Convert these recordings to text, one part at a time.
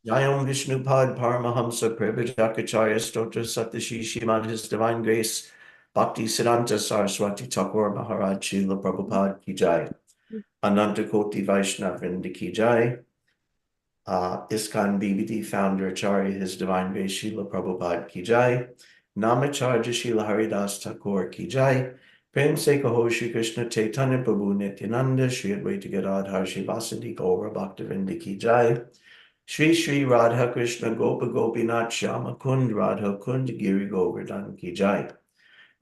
Jayam Vishnupad Paramahamsa Prabhajakacharya Stotra Saptashi Shrimad His Divine Grace Bhakti Siddhanta Saraswati Thakur Maharaj Srila Prabhupada Ki Jai. Ananta Koti Vaishnav Vrinda Ki Jai. ISKCON BBD founder Acharya His Divine Grace Srila Prabhupada Ki Jai. Namacharya Srila Haridas Thakur Ki Jai. Prem Se Kaho Shri Krishna Chaitanya Prabhu Nityananda Shri Advaita Gadadhar Shri Vasadi Gaura Bhaktivinoda Ki Jai. Shri Shri Radha Krishna Gopa Gopinath Shyama Kund Radha Kund Giri Govardhan Ki Jai.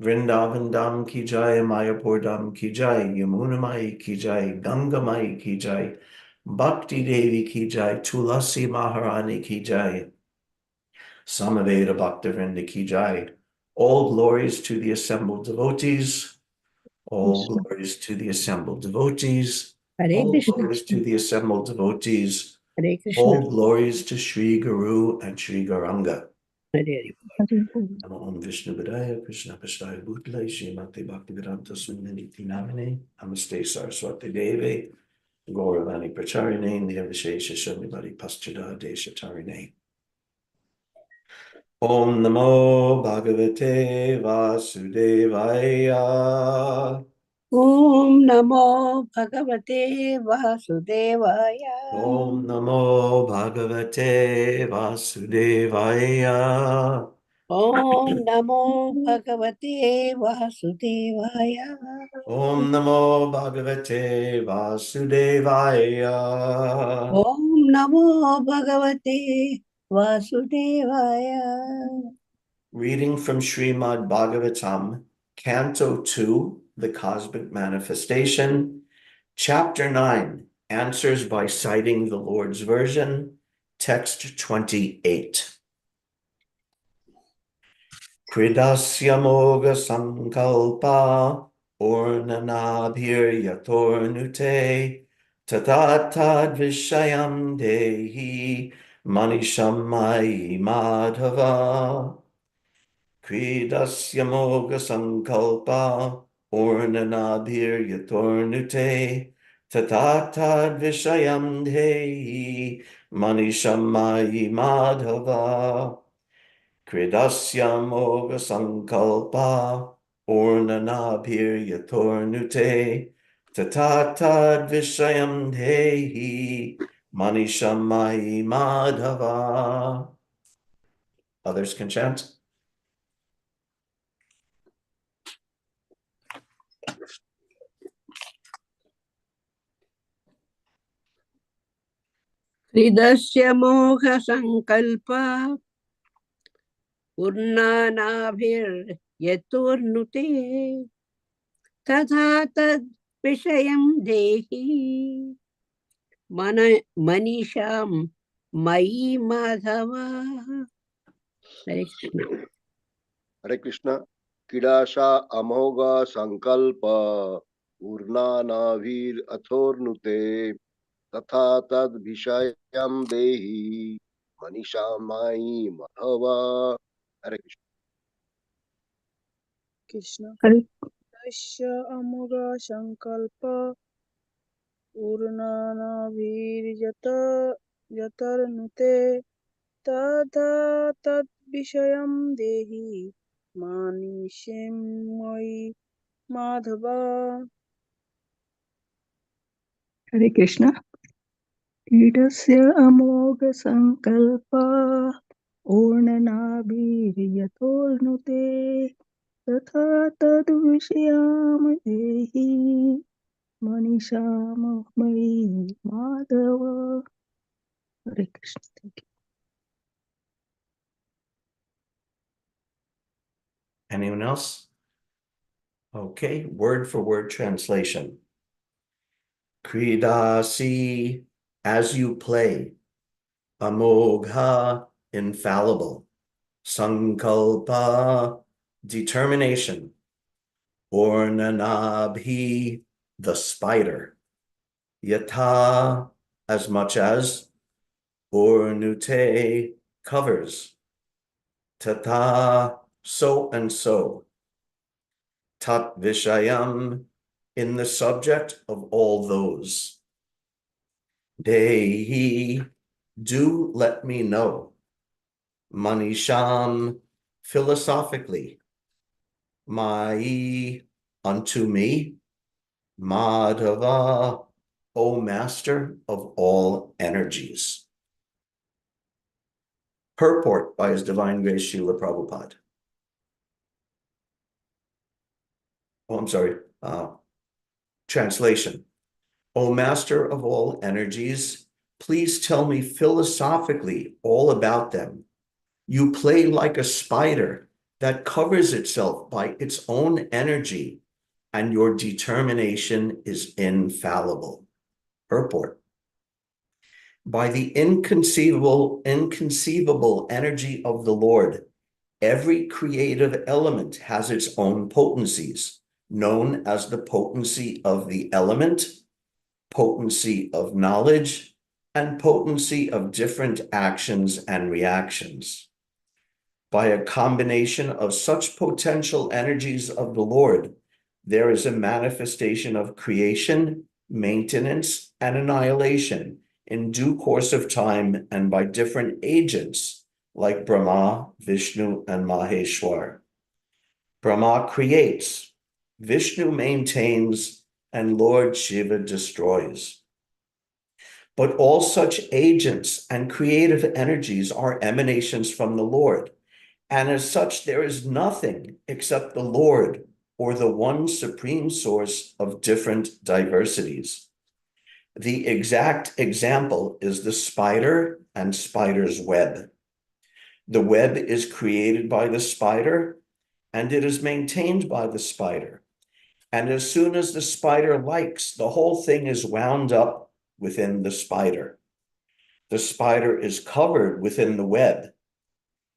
Vrindavan Dham Ki Jai, Mayapur Dham Ki Jai, Yamuna Mai Ki Jai, Ganga Mai Ki Jai, Bhakti Devi Ki Jai, Tulasi Maharani Ki Jai, Samaveda Bhaktivinoda Ki Jai. All glories to the assembled devotees. All glories to the assembled devotees. Hare All Krishna. glories to the assembled devotees. Hare Krishna. All glories to Sri Guru and Sri Gauranga. Hare Namo Om Vishnu Padaya Krishna Pashtaya Bhutale Srimati Bhaktivedanta Sundaniti Namine Namaste Saraswati Devi Gauravani Pracharine Nirvishesha Shanibari Paschada Deshatarine. Om Namo Bhagavate Vasudevaya. Om Namo Bhagavate Vasudevaya. Om Namo Bhagavate Vasudevaya. Om Namo Bhagavate Vasudevaya. Om Namo Bhagavate Vasudevaya. Om Namo Bhagavate Vasudevaya. Reading from Srimad Bhagavatam, Canto 2, The Cosmic Manifestation, Chapter 9, Answers by Citing the Lord's Version, Text 28. Kridasya moga sankalpa ornanabhir yatornute tatatad vishayam dehi manishamai madhava. Kridasya moga sankalpa ornanabhir yatornute tatatad vishayam dehi manishamai madhava. Kridasya moga sankalpa ornanabhir yatornute tatatad vishayam dehi manishamai madhava. Others can chant. Hridasya Moha Sankalpa Urnanabhir Yatornute Tatha Tad Vishayam Dehi Manisham Mai Madhava. Hare Krishna. Hare Krishna. Kidasha Amoga Sankalpa Urnanavir Athornute Tatha Tad Vishayam Dehi Manishamai Madhava. Hare Krishna. Krishna. Hare Dasya Amoga Sankalpa Urnanabhir Yatarnute Tadha Tad Vishayam Dehi Manishemai Madhava. Hare Krishna. Idasya amoga sankalpa ornanabhiryatornute tatha tad vishayam dehi manishamai madhava. Hare Krishna. Thank you. Anyone else? Okay, word for word translation. Kridasi, as you play. Amogha, infallible. Sankalpa, determination. Ornanabhi, the spider. Yata, as much as. Ornute, covers. Tata, so and so. Tat vishayam, in the subject of all those. Dehi, Do let me know. Manisham, philosophically. Mai, unto me. Madhava, O master of all energies. Purport by His Divine Grace Srila Prabhupada. Oh, I'm sorry. Translation. O master of all energies, please tell me philosophically all about them. You play like a spider that covers itself by its own energy, and your determination is infallible. Purport. By the inconceivable energy of the Lord, every creative element has its own potencies, known as the potency of the element, potency of knowledge, and potency of different actions and reactions. By a combination of such potential energies of the Lord, there is a manifestation of creation, maintenance, and annihilation in due course of time and by different agents like Brahma, Vishnu, and Maheshwar. Brahma creates, Vishnu maintains, and Lord Shiva destroys. But all such agents and creative energies are emanations from the Lord. And as such, there is nothing except the Lord or the one supreme source of different diversities. The exact example is the spider and spider's web. The web is created by the spider, and it is maintained by the spider. And as soon as the spider likes, the whole thing is wound up within the spider. The spider is covered within the web.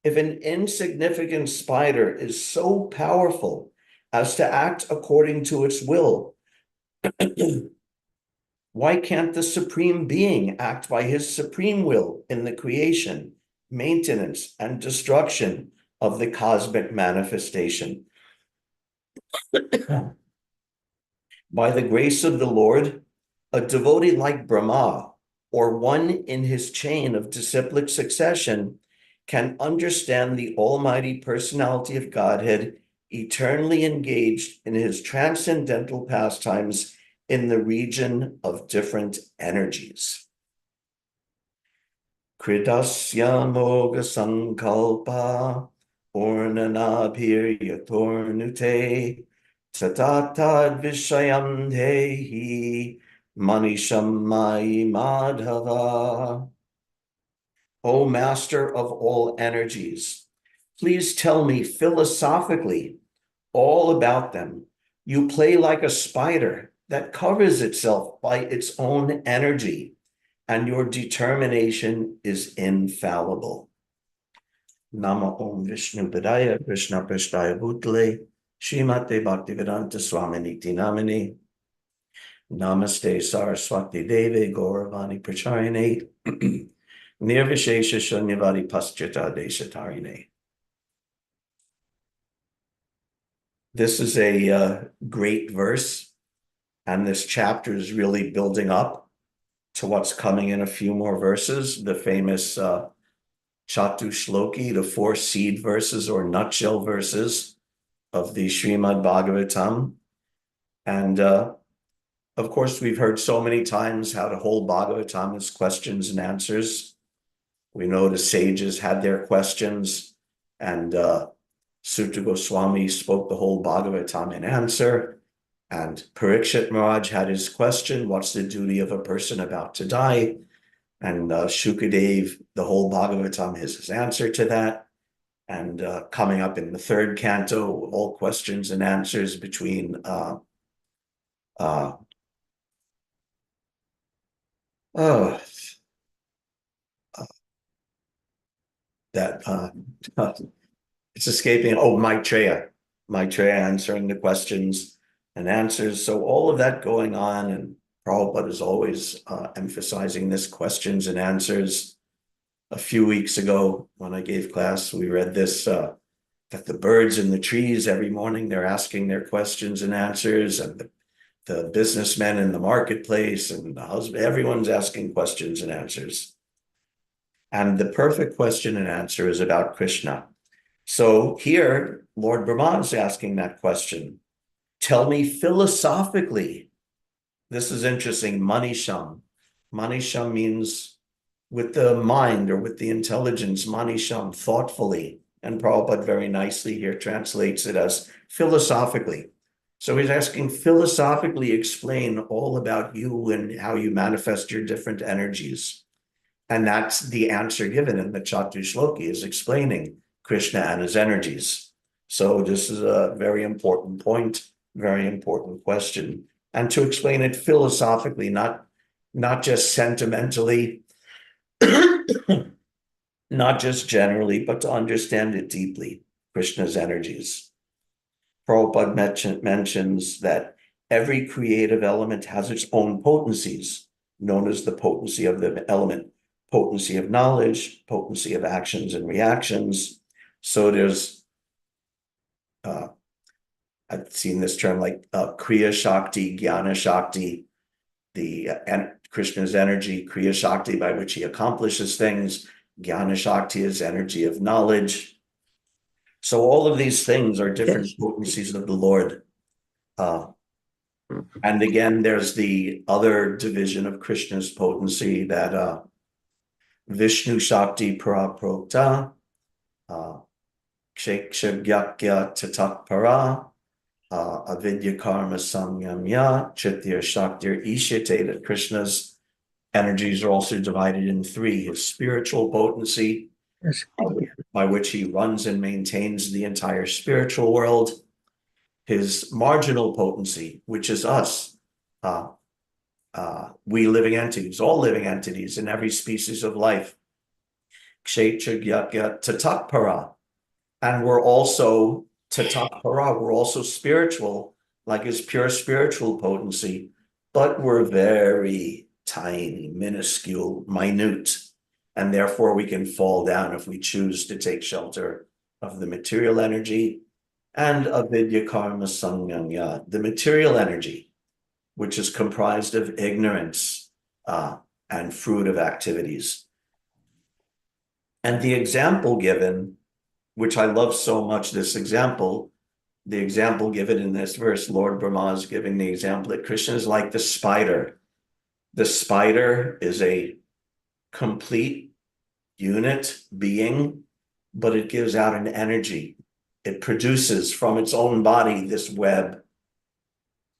If an insignificant spider is so powerful as to act according to its will, why can't the Supreme Being act by His supreme will in the creation, maintenance, and destruction of the cosmic manifestation? By the grace of the Lord, a devotee like Brahma, or one in his chain of disciplic succession, can understand the Almighty Personality of Godhead eternally engaged in His transcendental pastimes in the region of different energies. Kridasya moga sankalpa ornanabhir yatornute tatatad vishayam dehi manisham mai madhava. O master of all energies, please tell me philosophically all about them. You play like a spider that covers itself by its own energy, and your determination is infallible. Nama Om Vishnu Padaya Krishna Prasthaya Bhutale Srimate Bhaktivedanta Swaminiti Namini Namaste Saraswati Deve Gauravani Pracharine Nirvishesha Shunyavadi Paschata Deshatarine. This is a great verse, and this chapter is really building up to what's coming in a few more verses, the famous Chatu Shloki, the 4 seed verses or nutshell verses of the Srimad Bhagavatam. And of course, we've heard so many times how the whole Bhagavatam is questions and answers. We know the sages had their questions, and Sutta Goswami spoke the whole Bhagavatam in answer, and Parikshit Maharaj had his question, what's the duty of a person about to die? And Shukadev, the whole Bhagavatam is his answer to that. And coming up in the 3rd canto, all questions and answers between it's escaping. Oh, Maitreya answering the questions and answers. So all of that going on, and Prabhupada is always emphasizing this questions and answers. A few weeks ago, when I gave class, we read this, that the birds in the trees every morning, they're asking their questions and answers, and the businessmen in the marketplace and the husband, everyone's asking questions and answers. And the perfect question and answer is about Krishna. So here, Lord Brahma is asking that question. Tell me philosophically. This is interesting. Manisham. Manisham means with the mind or with the intelligence. Manisham, thoughtfully. And Prabhupada very nicely here translates it as philosophically. So he's asking, philosophically explain all about you and how you manifest your different energies. And that's the answer given in the Chatushloki, is explaining Krishna and his energies. So this is a very important point, very important question. And to explain it philosophically, not just sentimentally, not just generally, but to understand it deeply, Krishna's energies. Prabhupada mentions that every creative element has its own potencies, known as the potency of the element, potency of knowledge, potency of actions and reactions. So there's, I've seen this term like Kriya Shakti, Jnana Shakti, and Krishna's energy, Kriya Shakti, by which he accomplishes things. Jnana Shakti is energy of knowledge. So all of these things are different potencies of the Lord. And again, there's the other division of Krishna's potency, that Vishnu Shakti Paraprokta, Kshagyakya Tatak Para, Avidya Karma Samyamya, Chitya Shaktir Ishite, that Krishna's energies are also divided in three: his spiritual potency, by which he runs and maintains the entire spiritual world; his marginal potency, which is us, we living entities, all living entities in every species of life, Kshetra Tatak Para. And we're also Tatak Para, we're also spiritual, like his pure spiritual potency, but we're very tiny, minuscule, minute, and therefore we can fall down if we choose to take shelter of the material energy. And avidya karma samyamya, the material energy, which is comprised of ignorance and fruit of activities. And the example given, which I love so much, this example, the example given in this verse, Lord Brahma is giving the example that Krishna is like the spider. The spider is a complete unit being, but it gives out an energy. It produces from its own body this web,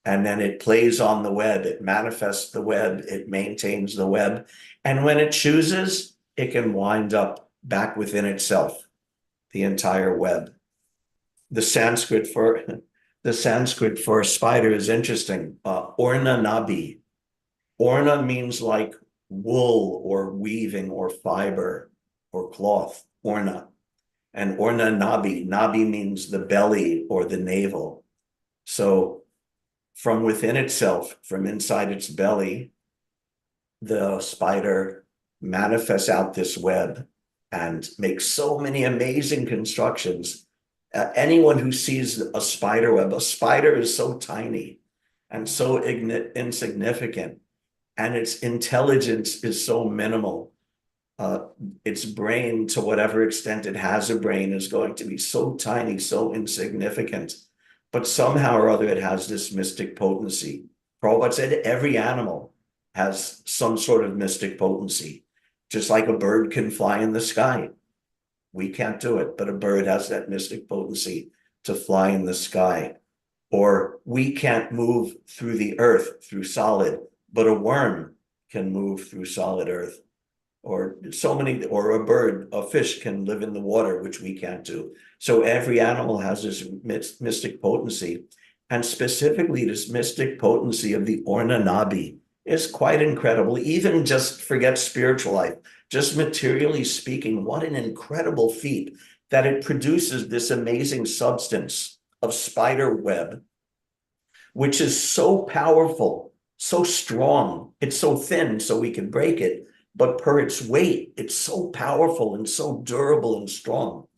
and then it plays on the web, it manifests the web, it maintains the web, and when it chooses, it can wind up back within itself, the entire web. The Sanskrit for a spider is interesting. Orna nabi. Orna means like wool or weaving or fiber or cloth, orna. And orna nabi, nabi means the belly or the navel. So from within itself, from inside its belly, the spider manifests out this web and makes so many amazing constructions. Anyone who sees a spider web, a spider is so tiny and so insignificant, and its intelligence is so minimal. Its brain, to whatever extent it has a brain, is going to be so tiny, so insignificant, but somehow or other it has this mystic potency. Prabhupada said every animal has some sort of mystic potency, just like a bird can fly in the sky. We can't do it, but a bird has that mystic potency to fly in the sky. Or we can't move through the earth, through solid, but a worm can move through solid earth. Or a bird, a fish can live in the water, which we can't do. So every animal has this mystic potency. And specifically, this mystic potency of the Orna Nabi is quite incredible. Even just forget spiritual life, just materially speaking, what an incredible feat that it produces this amazing substance of spider web, which is so powerful, so strong. It's so thin, so we can break it. But per its weight, it's so powerful and so durable and strong.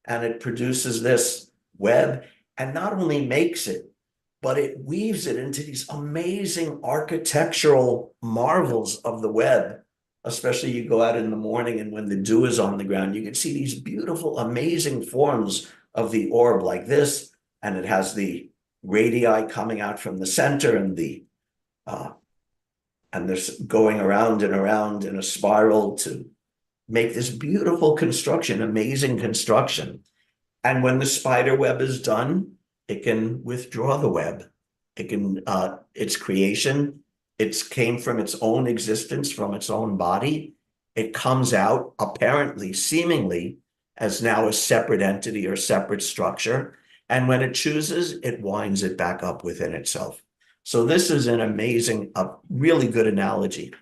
And it produces this web, and not only makes it, but it weaves it into these amazing architectural marvels of the web, especially you go out in the morning and when the dew is on the ground, you can see these beautiful, amazing forms of the orb like this, and it has the radii coming out from the center and there's going around and around in a spiral to make this beautiful construction, amazing construction. And when the spider web is done, it can withdraw the web. It can, its creation, it came from its own existence, from its own body. It comes out apparently, seemingly, as now a separate entity or separate structure. And when it chooses, it winds it back up within itself. So this is an amazing, a really good analogy.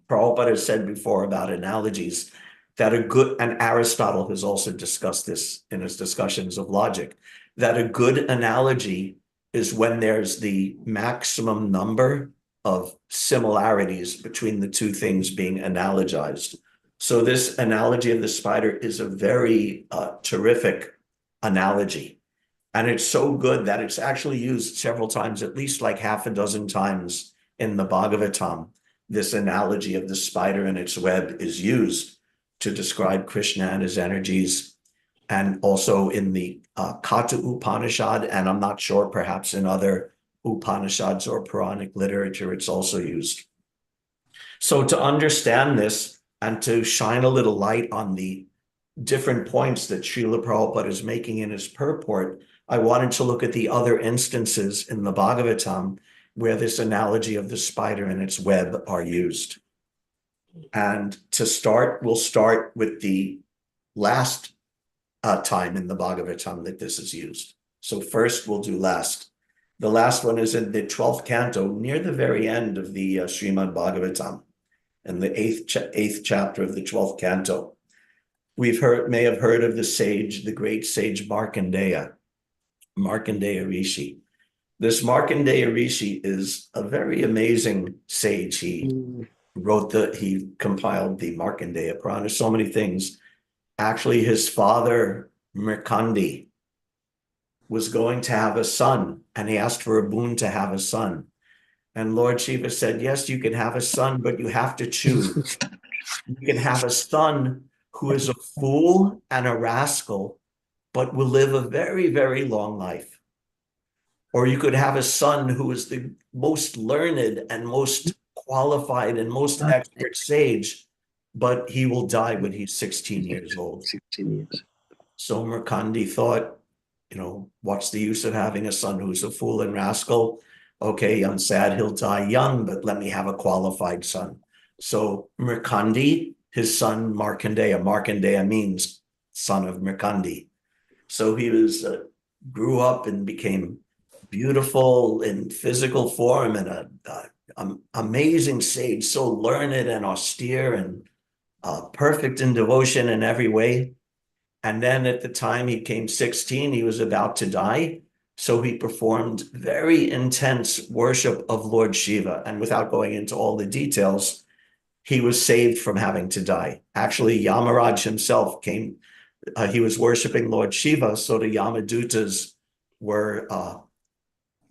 Prabhupada has said before about analogies that and Aristotle has also discussed this in his discussions of logic, that a good analogy is when there's the maximum number of similarities between the two things being analogized. So this analogy of the spider is a very terrific analogy. And it's so good that it's actually used several times, at least like half a dozen times in the Bhagavatam. This analogy of the spider and its web is used to describe Krishna and his energies, and also in the Katha Upanishad, and I'm not sure, perhaps in other Upanishads or Puranic literature, it's also used. So to understand this and to shine a little light on the different points that Srila Prabhupada is making in his purport, I wanted to look at the other instances in the Bhagavatam where this analogy of the spider and its web are used. And to start, we'll start with the last time in the Bhagavatam that this is used. So first we'll do last. The last one is in the 12th canto, near the very end of the Srimad Bhagavatam, in the eighth chapter of the 12th canto. May have heard of the great sage Markandeya Rishi. This Markandeya Rishi is a very amazing sage. He compiled the Markandeya Purana, so many things. Actually, his father, Mirkandi, was going to have a son, and he asked for a boon to have a son. And Lord Shiva said, yes, you can have a son, but you have to choose. You can have a son who is a fool and a rascal, but will live a very, very long life. Or you could have a son who is the most learned and most qualified and most expert sage, but he will die when he's 16 years old. 16 years. So Merkandi thought, what's the use of having a son who's a fool and rascal? Okay, I'm sad he'll die young, but let me have a qualified son. So Merkandi, his son Markandeya means son of Merkandi. So he grew up and became beautiful in physical form and an amazing sage, so learned and austere and perfect in devotion in every way. And then at the time he came 16, he was about to die. So he performed very intense worship of Lord Shiva. And without going into all the details, he was saved from having to die. Actually, Yamaraj himself came, he was worshiping Lord Shiva, so the Yamadutas were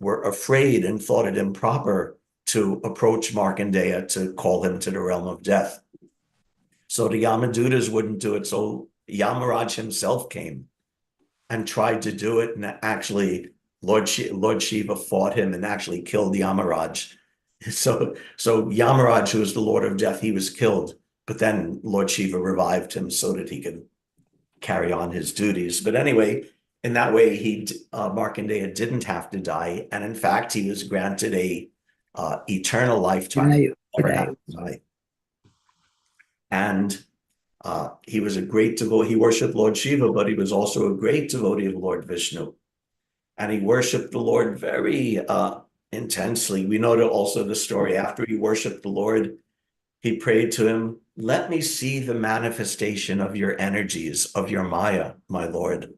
afraid and thought it improper to approach Markandeya to call him to the realm of death. So the Yamadutas wouldn't do it. So Yamaraj himself came and tried to do it. And actually, Lord Shiva fought him and actually killed Yamaraj. So Yamaraj, who was the Lord of Death, he was killed. But then Lord Shiva revived him so that he could carry on his duties. But anyway, in that way, Markandeya didn't have to die. And in fact, he was granted a eternal lifetime. And he was a great devotee. He worshipped Lord Shiva, but he was also a great devotee of Lord Vishnu. And he worshipped the Lord very intensely. We know also the story. After he worshipped the Lord, he prayed to him, let me see the manifestation of your energies, of your Maya, my Lord.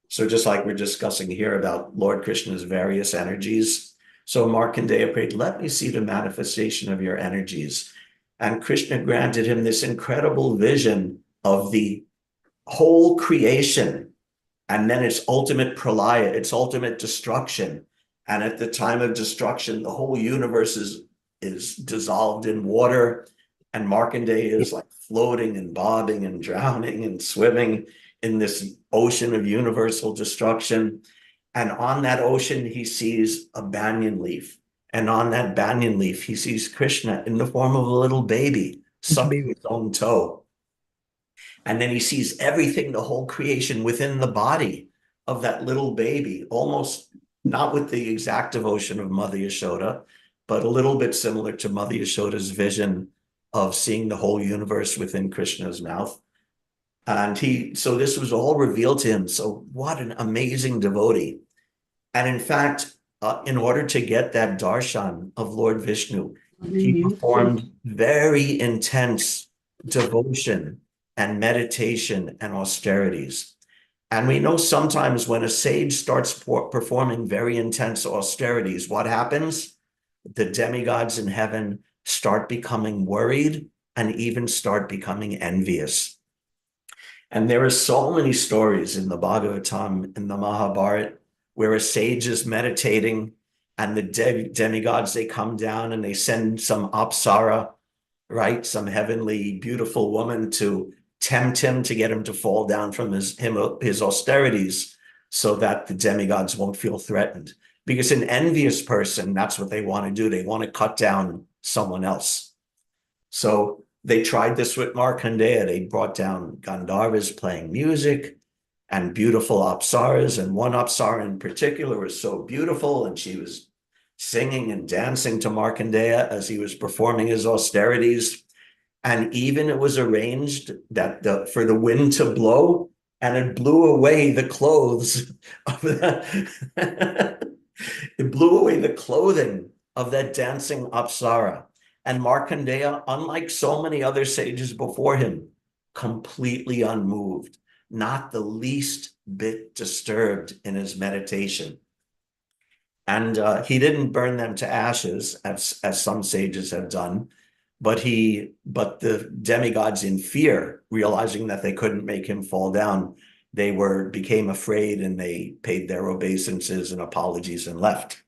So just like we're discussing here about Lord Krishna's various energies, so Markandeya prayed, let me see the manifestation of your energies. And Krishna granted him this incredible vision of the whole creation and then its ultimate pralaya, its ultimate destruction. And at the time of destruction, the whole universe is dissolved in water, And Markandeya is like floating and bobbing and drowning and swimming in this ocean of universal destruction. And on that ocean, he sees a banyan leaf. And on that banyan leaf, he sees Krishna in the form of a little baby sucking his own toe. And then he sees everything, the whole creation within the body of that little baby, almost not with the exact devotion of Mother Yashoda, but a little bit similar to Mother Yashoda's vision of seeing the whole universe within Krishna's mouth. And so this was all revealed to him. So what an amazing devotee. And in fact, in order to get that darshan of Lord Vishnu, he performed very intense devotion and meditation and austerities. And we know sometimes when a sage starts performing very intense austerities, what happens? The demigods in heaven start becoming worried and even start becoming envious. And there are so many stories in the Bhagavatam, in the Mahabharata, where a sage is meditating and the demigods, they come down and they send some apsara, right? Some heavenly, beautiful woman to tempt him, to get him to fall down from his austerities so that the demigods won't feel threatened. Because an envious person, that's what they want to do. They want to cut down someone else. So they tried this with Markandeya. They brought down Gandharvas playing music and beautiful apsaras. And one apsara in particular was so beautiful, and she was singing and dancing to Markandeya as he was performing his austerities. And even it was arranged that for the wind to blow, and it blew away the clothes of the it blew away the clothing of that dancing apsara. And Markandeya, unlike so many other sages before him, completely unmoved, not the least bit disturbed in his meditation. And he didn't burn them to ashes, as some sages have done, but the demigods, in fear, realizing that they couldn't make him fall down, they became afraid, and they paid their obeisances and apologies and left.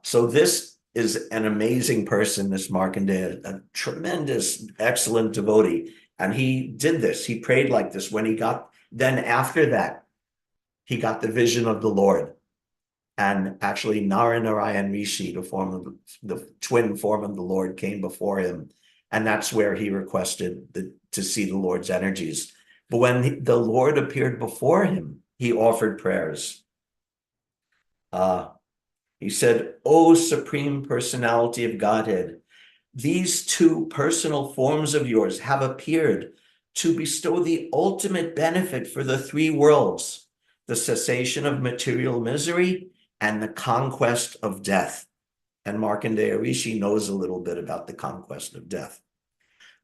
So this is an amazing person, this Markandeya, a tremendous, excellent devotee. And he did this. He prayed like this then after that, he got the vision of the Lord. And actually, Narayan Rishi, the twin form of the Lord, came before him. And that's where he requested to see the Lord's energies. But when the Lord appeared before him, he offered prayers. He said, "O Supreme Personality of Godhead, these two personal forms of yours have appeared to bestow the ultimate benefit for the three worlds, the cessation of material misery and the conquest of death." And Markandeya Rishi knows a little bit about the conquest of death.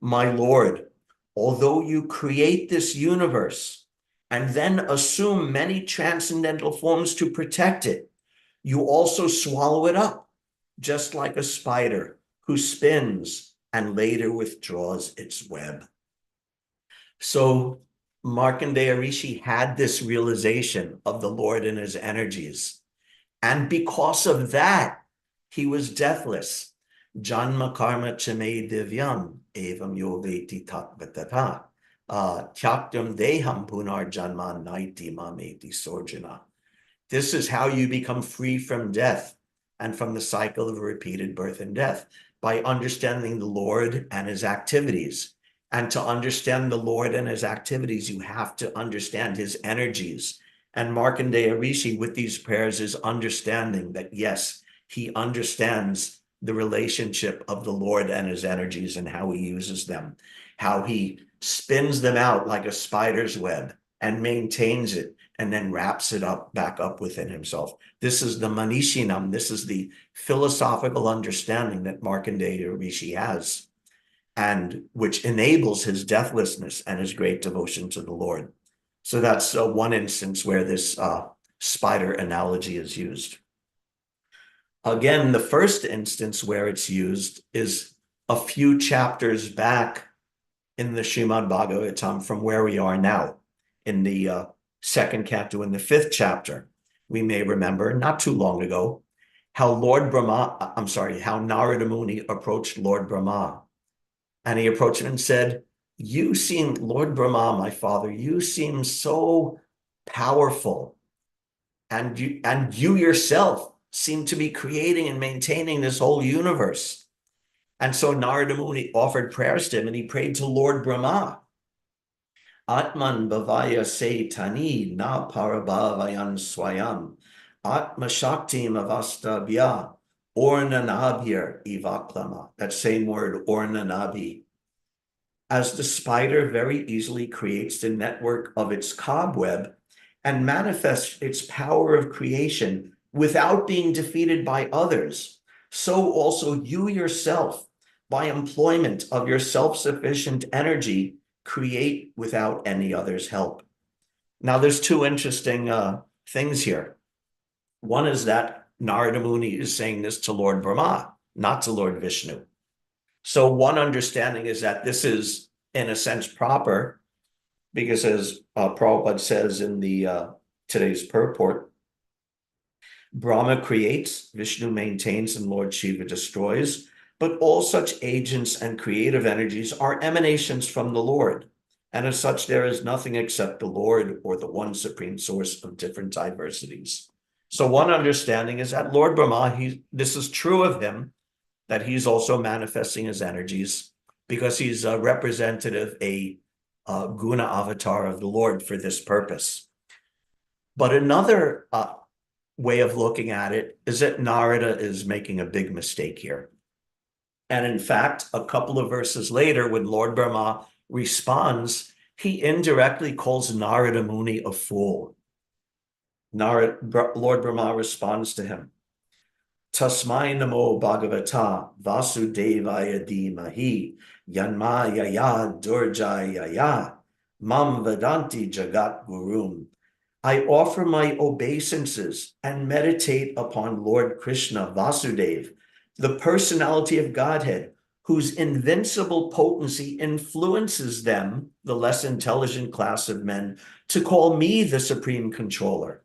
"My Lord, although you create this universe and then assume many transcendental forms to protect it, you also swallow it up, just like a spider who spins and later withdraws its web." So Markandeya Rishi had this realization of the Lord and his energies. And because of that, he was deathless. Janma karma chame divyam evam yo veti tatvatata chaktam deham punar janma naiti mameti sorjana. This is how you become free from death and from the cycle of repeated birth and death, by understanding the Lord and his activities. And to understand the Lord and his activities, you have to understand his energies. And Markandeya Rishi, with these prayers, is understanding that, yes, he understands the relationship of the Lord and his energies and how he uses them, how he spins them out like a spider's web and maintains it, and then wraps it back up within himself. This is the Manishinam. This is the philosophical understanding that Markandeya Rishi has, and which enables his deathlessness and his great devotion to the Lord. So that's one instance where this spider analogy is used. Again, the first instance where it's used is a few chapters back in the Srimad Bhagavatam from where we are now, in the second canto, in the 5th chapter. We may remember, not too long ago, how Narada Muni approached Lord Brahma And he approached him and said, you seem, Lord Brahma, my father, you seem so powerful. And you yourself seem to be creating and maintaining this whole universe. And so Narada Muni offered prayers to him, and he prayed to Lord Brahma. Atman bhavaya se tani na parabhavayan swayam. Atma shaktim avastabhya ornanabhir ivaklama. That same word, ornanabhi. As the spider very easily creates the network of its cobweb and manifests its power of creation without being defeated by others, so also you yourself, by employment of your self-sufficient energy, create without any other's help. Now, there's two interesting things here. One is that Narada Muni is saying this to Lord Brahma, not to Lord Vishnu. So one understanding is that this is, in a sense, proper, because as Prabhupada says in the today's purport, Brahma creates, Vishnu maintains, and Lord Shiva destroys, but all such agents and creative energies are emanations from the Lord. And as such, there is nothing except the Lord or the one supreme source of different diversities. So one understanding is that Lord Brahma, this is true of him, that he's also manifesting his energies because he's a representative, a guna avatar of the Lord for this purpose. But another way of looking at it is that Narada is making a big mistake here. And in fact, a couple of verses later, when Lord Brahma responds, he indirectly calls Narada Muni a fool. Lord Brahma responds to him, Tasmai namo bhagavata vasudevaya dhimahi yanmayaya durjayaya mam vedanti jagat gurum. I offer my obeisances and meditate upon Lord Krishna Vasudev, the personality of Godhead, whose invincible potency influences them, the less intelligent class of men, to call me the supreme controller.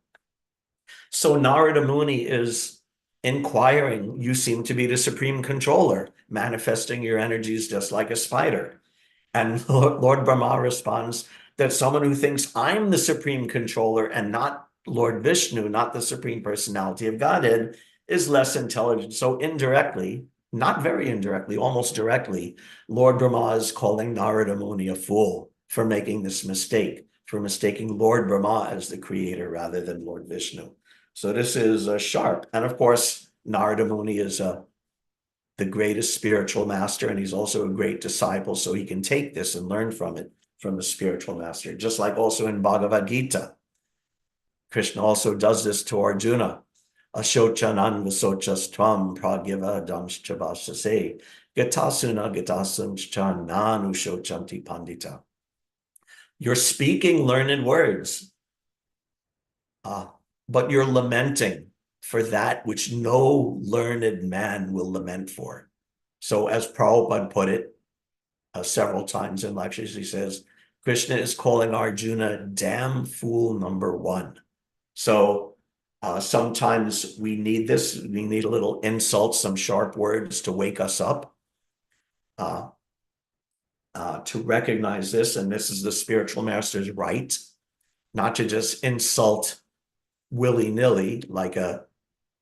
So Narada Muni is inquiring, you seem to be the supreme controller, manifesting your energies just like a spider. And Lord Brahma responds that someone who thinks I'm the supreme controller and not Lord Vishnu, not the supreme personality of Godhead, is less intelligent. So indirectly, not very indirectly, almost directly, Lord Brahma is calling Narada Muni a fool for making this mistake, for mistaking Lord Brahma as the creator rather than Lord Vishnu. So this is sharp. And of course, Narada Muni is the greatest spiritual master, and he's also a great disciple, so he can take this and learn from it, from the spiritual master. Just like also in Bhagavad Gita, Krishna also does this to Arjuna. Ashochanan vasochas tvam pragiva damscha vasase gatasuna gatasamcha nanu shochanti pandita. You're speaking learned words, but you're lamenting for that which no learned man will lament for. So as Prabhupada put it several times in lectures, he says, Krishna is calling Arjuna damn fool number one. So sometimes we need this. We need a little insult, some sharp words to wake us up, to recognize this. And this is the spiritual master's right, not to just insult willy-nilly like a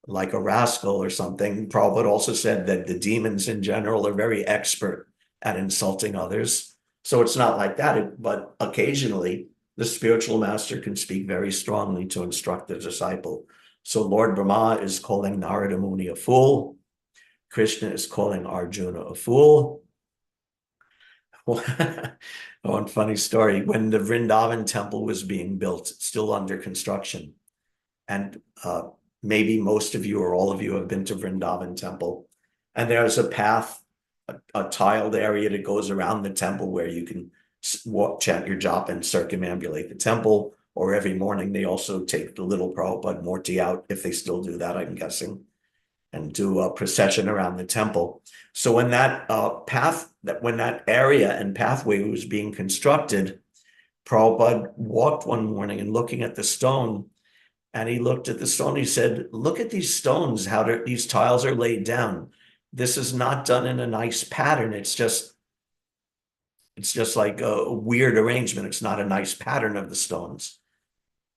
rascal or something. Prabhupada also said that the demons in general are very expert at insulting others. So it's not like that, but occasionally the spiritual master can speak very strongly to instruct the disciple. So Lord Brahma is calling Narada Muni a fool. Krishna is calling Arjuna a fool. One funny story, when the Vrindavan temple was being built, still under construction, and maybe most of you or all of you have been to Vrindavan temple, and there's a path, a tiled area that goes around the temple where you can walk, chant your japa and circumambulate the temple, or every morning they also take the little Prabhupada Murti out, if they still do that, I'm guessing, and do a procession around the temple. So when that when that area and pathway was being constructed, Prabhupada walked one morning and looking at the stone, and he looked at the stone, he said, look at these stones, how these tiles are laid down. This is not done in a nice pattern. It's just It's just like a weird arrangement. It's not a nice pattern of the stones.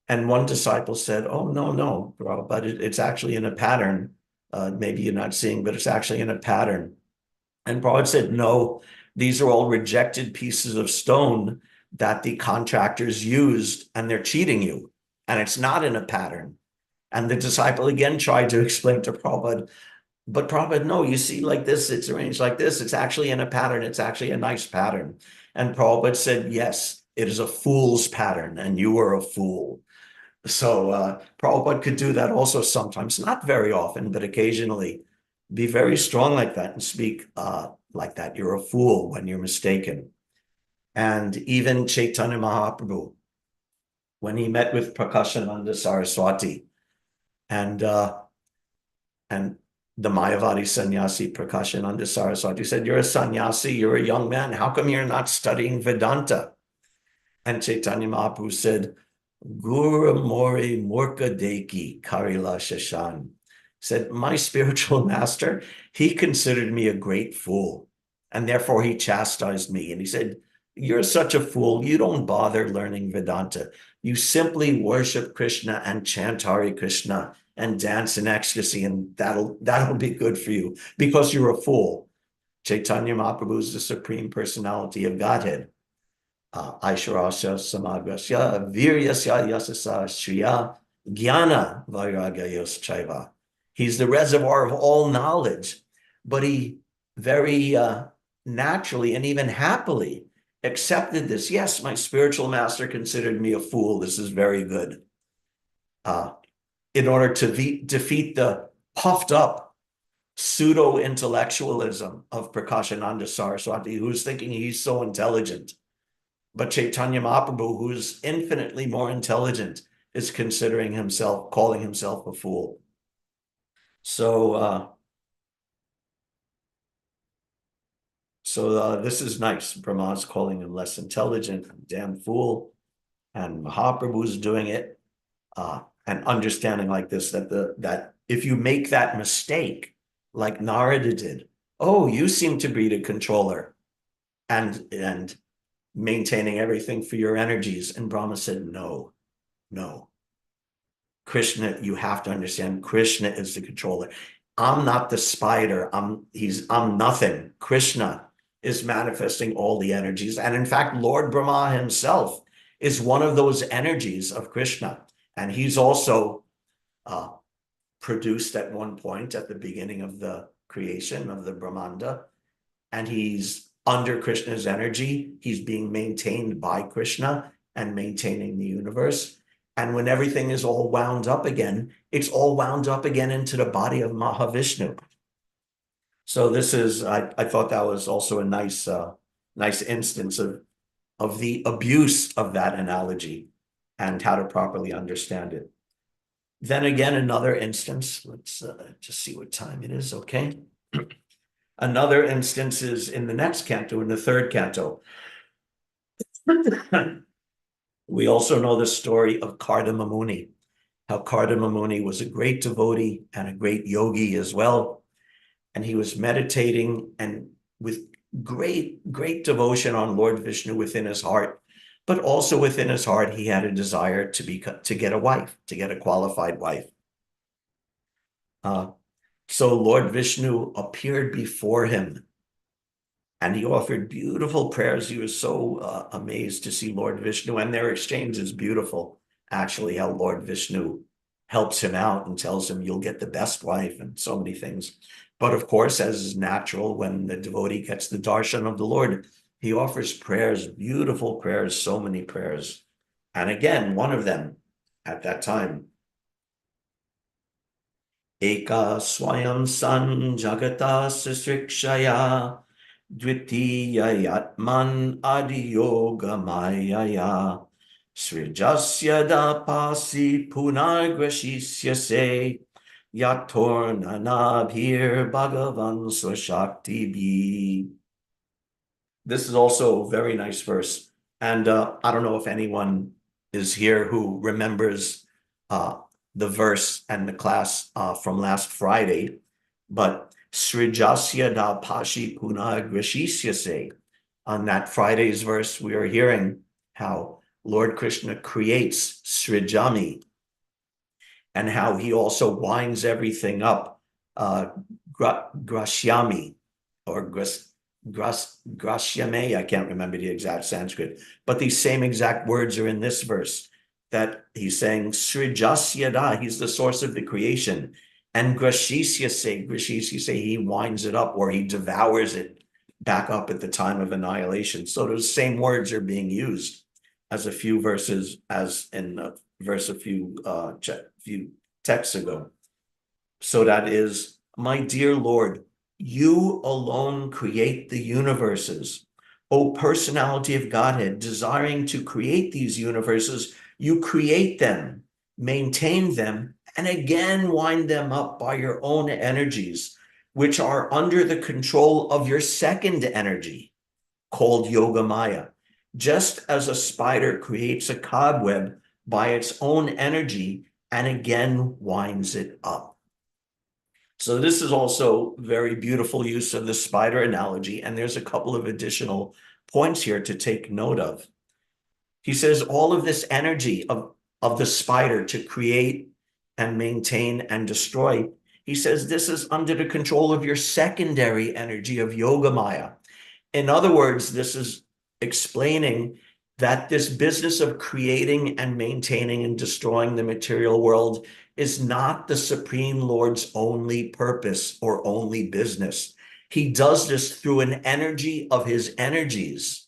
And one disciple said, oh, no, no, but it's actually in a pattern. Maybe you're not seeing, but it's actually in a pattern. And Prabhupada said, no, these are all rejected pieces of stone that the contractors used, and they're cheating you. And it's not in a pattern. And the disciple again tried to explain to Prabhupada, but Prabhupada, no, you see like this, it's arranged like this. It's actually in a pattern. It's actually a nice pattern. And Prabhupada said, yes, it is a fool's pattern, and you are a fool. So Prabhupada could do that also sometimes, not very often, but occasionally be very strong like that and speak like that. You're a fool when you're mistaken. And even Chaitanya Mahaprabhu, when he met with Prakashananda Saraswati and the Mayavadi sannyasi Prakashananda Saraswati said, you're a sannyasi, you're a young man. How come you're not studying Vedanta? And Chaitanya Mahaprabhu said, Guru Mori Murka Deki Karila Shashan, said, my spiritual master, he considered me a great fool, and therefore he chastised me. And he said, you're such a fool. You don't bother learning Vedanta. You simply worship Krishna and chant Hare Krishna and dance in ecstasy, and that'll be good for you because you're a fool. Chaitanya Mahaprabhu is the Supreme Personality of Godhead. Aishwarasya Samagrasya Viryasya Yasasa Shriya Jnana Vairagayos Chaiva. He's the reservoir of all knowledge, but he very naturally and even happily accepted this. Yes, my spiritual master considered me a fool. This is very good. In order to defeat the puffed up pseudo-intellectualism of Prakashananda Saraswati, who's thinking he's so intelligent. But Chaitanya Mahaprabhu, who's infinitely more intelligent, is calling himself a fool. So this is nice. Brahma's calling him less intelligent, damn fool, and Mahaprabhu's doing it, and understanding like this that if you make that mistake, like Narada did, oh, you seem to be the controller, and maintaining everything for your energies. And Brahma said, no. Krishna, you have to understand, Krishna is the controller. I'm not the spider. I'm nothing. Krishna is manifesting all the energies. And in fact, Lord Brahma himself is one of those energies of Krishna. And he's also produced at one point at the beginning of the creation of the Brahmanda. And he's under Krishna's energy. He's being maintained by Krishna and maintaining the universe. And when everything is all wound up again, it's all wound up again into the body of Mahavishnu. So this is, I thought that was also a nice instance of the abuse of that analogy and how to properly understand it. Then again, another instance, let's just see what time it is, okay? Another instance is in the next canto, in the third canto. We also know the story of Kardama Muni, how Kardama Muni was a great devotee and a great yogi as well. And he was meditating and with great devotion on Lord Vishnu within his heart, but also within his heart, he had a desire to get a wife, to get a qualified wife. So Lord Vishnu appeared before him and he offered beautiful prayers. He was so amazed to see Lord Vishnu, and their exchange is beautiful, actually, how Lord Vishnu helps him out and tells him, you'll get the best wife and so many things. But of course, as is natural, when the devotee gets the darshan of the Lord, he offers prayers, beautiful prayers, so many prayers. And again, one of them at that time, Eka Swayam San Jagata Sistrikshaya Dvitiya Yatman Adiyoga Mayaya Srijasya Dapasi Punargrashisya Se Yatorna Nabhir Bhagavan Swashakti Bhi. This is also a very nice verse. And I don't know if anyone is here who remembers the verse and the class from last Friday, but Srijasya da Pashi Puna Grishisya Se. On that Friday's verse, we are hearing how Lord Krishna creates Srijami and how he also winds everything up, Grashyami or Grashyame. I can't remember the exact Sanskrit, but these same exact words are in this verse, that he's saying Srijasyada, he's the source of the creation, and Grashisya, he winds it up or he devours it back up at the time of annihilation. So those same words are being used as a few verses, as in the verse a few texts ago. So that is, my dear Lord, you alone create the universes. O personality of Godhead, desiring to create these universes, you create them, maintain them, and again wind them up by your own energies, which are under the control of your second energy, called Yoga Maya. Just as a spider creates a cobweb by its own energy and again winds it up. So this is also very beautiful use of the spider analogy, and there's a couple of additional points here to take note of. He says all of this energy of the spider to create and maintain and destroy, he says this is under the control of your secondary energy of Yoga Maya. In other words, this is explaining that this business of creating and maintaining and destroying the material world is not the Supreme Lord's only purpose or only business. He does this through an energy of his energies.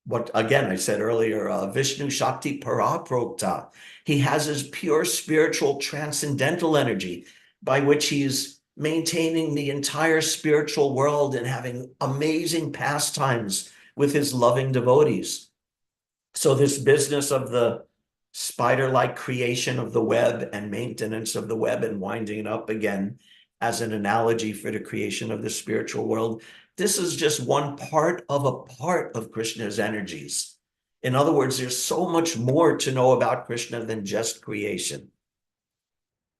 What, again, I said earlier, Vishnu Shakti Paraprokta. He has his pure spiritual transcendental energy by which he's maintaining the entire spiritual world and having amazing pastimes with his loving devotees. So this business of the spider-like creation of the web and maintenance of the web and winding it up again as an analogy for the creation of the spiritual world, this is just one part of Krishna's energies. In other words, there's so much more to know about Krishna than just creation.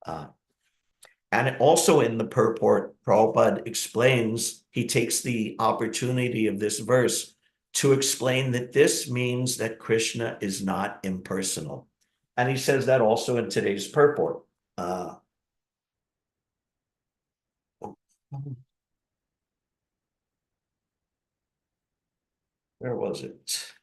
And also in the purport, Prabhupada explains, he takes the opportunity of this verse to explain that this means that Krishna is not impersonal. And he says that also in today's purport. Where was it?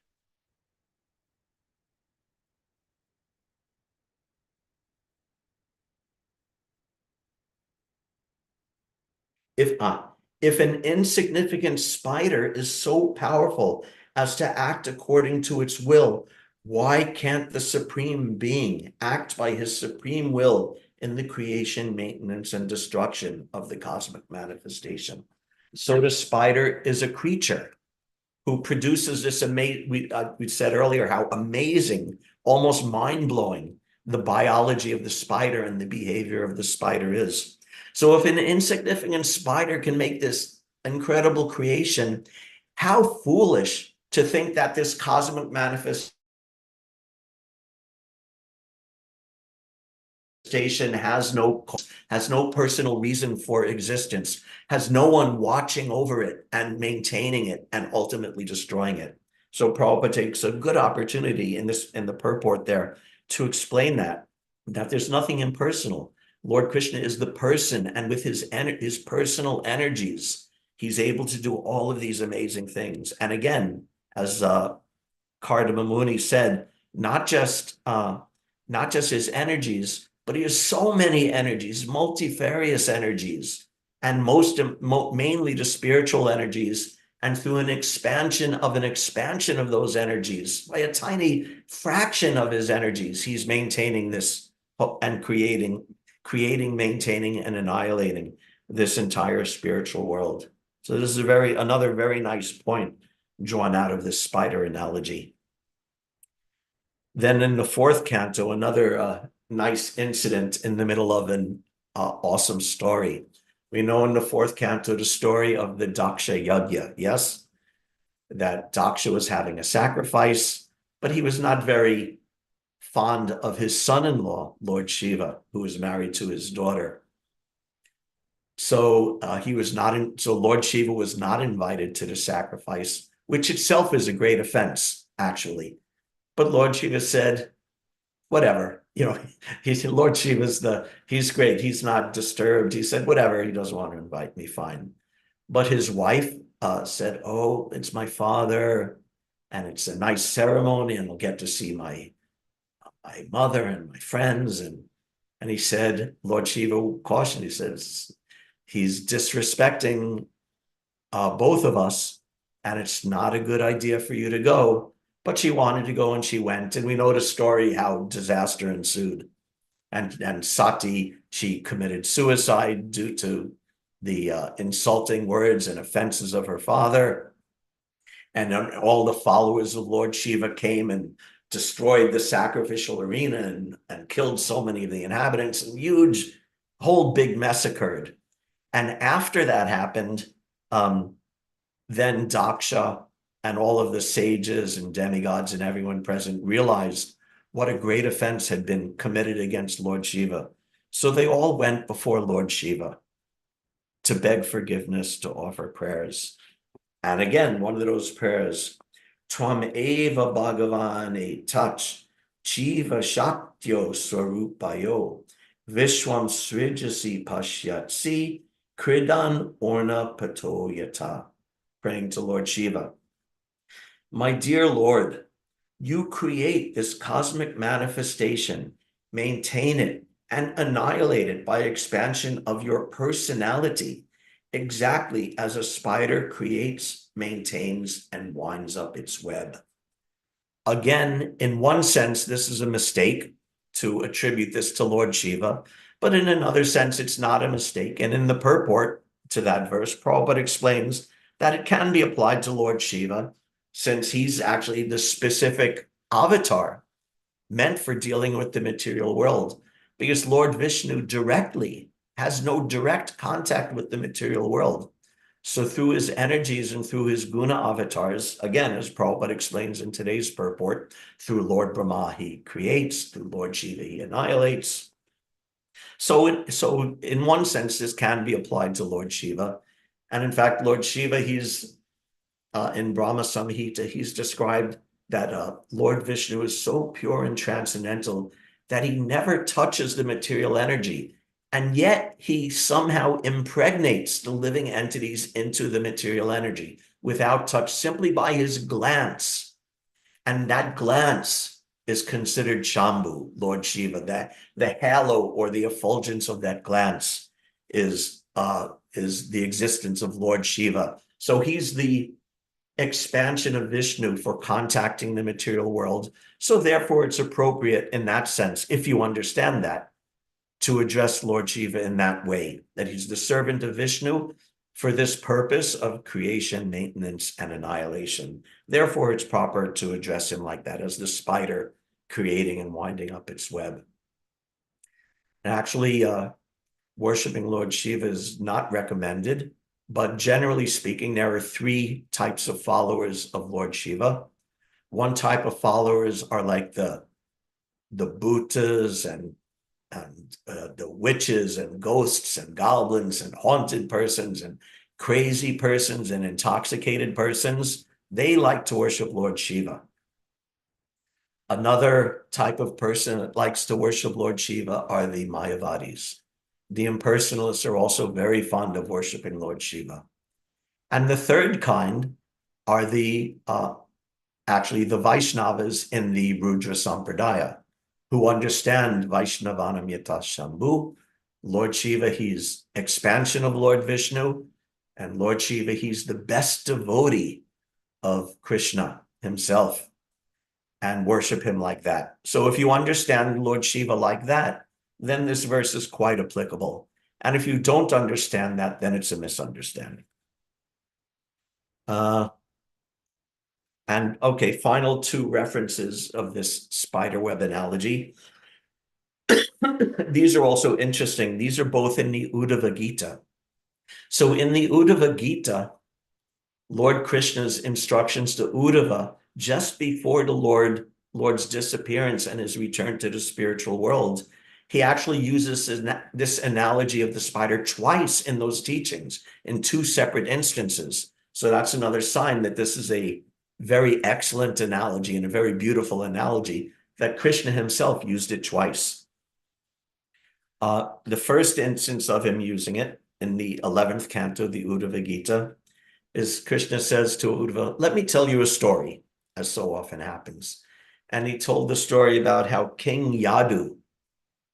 If an insignificant spider is so powerful as to act according to its will, why can't the Supreme Being act by his supreme will in the creation, maintenance, and destruction of the cosmic manifestation? So the spider is a creature who produces this amazing, we said earlier how amazing, almost mind-blowing the biology of the spider and the behavior of the spider is. So if an insignificant spider can make this incredible creation, how foolish to think that this cosmic manifestation has no personal reason for existence, has no one watching over it and maintaining it and ultimately destroying it. So Prabhupada takes a good opportunity in the purport there to explain that there's nothing impersonal. Lord Krishna is the person, and with his personal energies, he's able to do all of these amazing things. And again, as Kardama Muni said, not just his energies, but he has so many energies, multifarious energies, and mainly the spiritual energies. And through an expansion of those energies, by a tiny fraction of his energies, he's maintaining this and creating, maintaining, and annihilating this entire spiritual world. So this is another very nice point drawn out of this spider analogy. Then in the fourth canto, another nice incident in the middle of an awesome story. We know in the fourth canto the story of the Daksha Yajna, yes? That Daksha was having a sacrifice, but he was not very fond of his son-in-law, Lord Shiva, who was married to his daughter. So Lord Shiva was not invited to the sacrifice, which itself is a great offense, actually. But Lord Shiva said, whatever, he said, Lord Shiva's he's great. He's not disturbed. He said, whatever, he doesn't want to invite me, fine. But his wife said, oh, it's my father, and it's a nice ceremony, and I'll get to see my mother and my friends. And he said, Lord Shiva cautioned, he says, he's disrespecting both of us, and it's not a good idea for you to go. But she wanted to go, and she went. And we know the story, how disaster ensued. And Sati, she committed suicide due to the insulting words and offenses of her father. And all the followers of Lord Shiva came and destroyed the sacrificial arena and killed so many of the inhabitants. A huge, whole big mess occurred. And after that happened, then Daksha and all of the sages and demigods and everyone present realized what a great offense had been committed against Lord Shiva. So they all went before Lord Shiva to beg forgiveness, to offer prayers. And again, one of those prayers, Tvam eva Bhagavan etat Chiva Shaktyo Swarupayo Vishwam Srijasi Pashyatsi Kridan Orna Patoyata. Praying to Lord Shiva. My dear Lord, you create this cosmic manifestation, maintain it, and annihilate it by expansion of your personality, exactly as a spider creates, maintains, and winds up its web. Again, in one sense, this is a mistake to attribute this to Lord Shiva, but in another sense, it's not a mistake. And in the purport to that verse, Prabhupada explains that it can be applied to Lord Shiva, since he's actually the specific avatar meant for dealing with the material world, because Lord Vishnu directly has no direct contact with the material world. So through his energies and through his guna avatars, again, as Prabhupada explains in today's purport, through Lord Brahma, he creates, through Lord Shiva, he annihilates. So in one sense, this can be applied to Lord Shiva. And in fact, Lord Shiva, he's in Brahma Samhita, he's described that Lord Vishnu is so pure and transcendental that he never touches the material energy. And yet he somehow impregnates the living entities into the material energy without touch, simply by his glance. And that glance is considered Shambhu, Lord Shiva. That the halo or the effulgence of that glance is the existence of Lord Shiva. So he's the expansion of Vishnu for contacting the material world. So therefore, it's appropriate in that sense, if you understand that, to address Lord Shiva in that way, that he's the servant of Vishnu for this purpose of creation, maintenance, and annihilation. Therefore, it's proper to address him like that, as the spider creating and winding up its web. And actually, worshiping Lord Shiva is not recommended, but generally speaking, there are three types of followers of Lord Shiva. One type of followers are like the bhutas and the witches and ghosts and goblins and haunted persons and crazy persons and intoxicated persons. They like to worship Lord Shiva. Another type of person that likes to worship Lord Shiva are the Mayavadis. The impersonalists are also very fond of worshiping Lord Shiva. And the third kind are actually the Vaishnavas in the Rudra Sampradaya, who understand Vaishnavanam Yata Shambhu. Lord Shiva, he's expansion of Lord Vishnu, and Lord Shiva, he's the best devotee of Krishna himself, and worship him like that. So if you understand Lord Shiva like that, then this verse is quite applicable. And if you don't understand that, then it's a misunderstanding. And okay, final two references of this spiderweb analogy. These are also interesting. These are both in the Uddhava Gita. So in the Uddhava Gita, Lord Krishna's instructions to Uddhava just before the Lord's disappearance and his return to the spiritual world, he actually uses this analogy of the spider twice in those teachings, in two separate instances. So that's another sign that this is a very excellent analogy and a very beautiful analogy that Krishna himself used it twice. The first instance of him using it in the 11th canto, the Uddhava Gita, is Krishna says to Uddhava, let me tell you a story, as so often happens. And he told the story about how King Yadu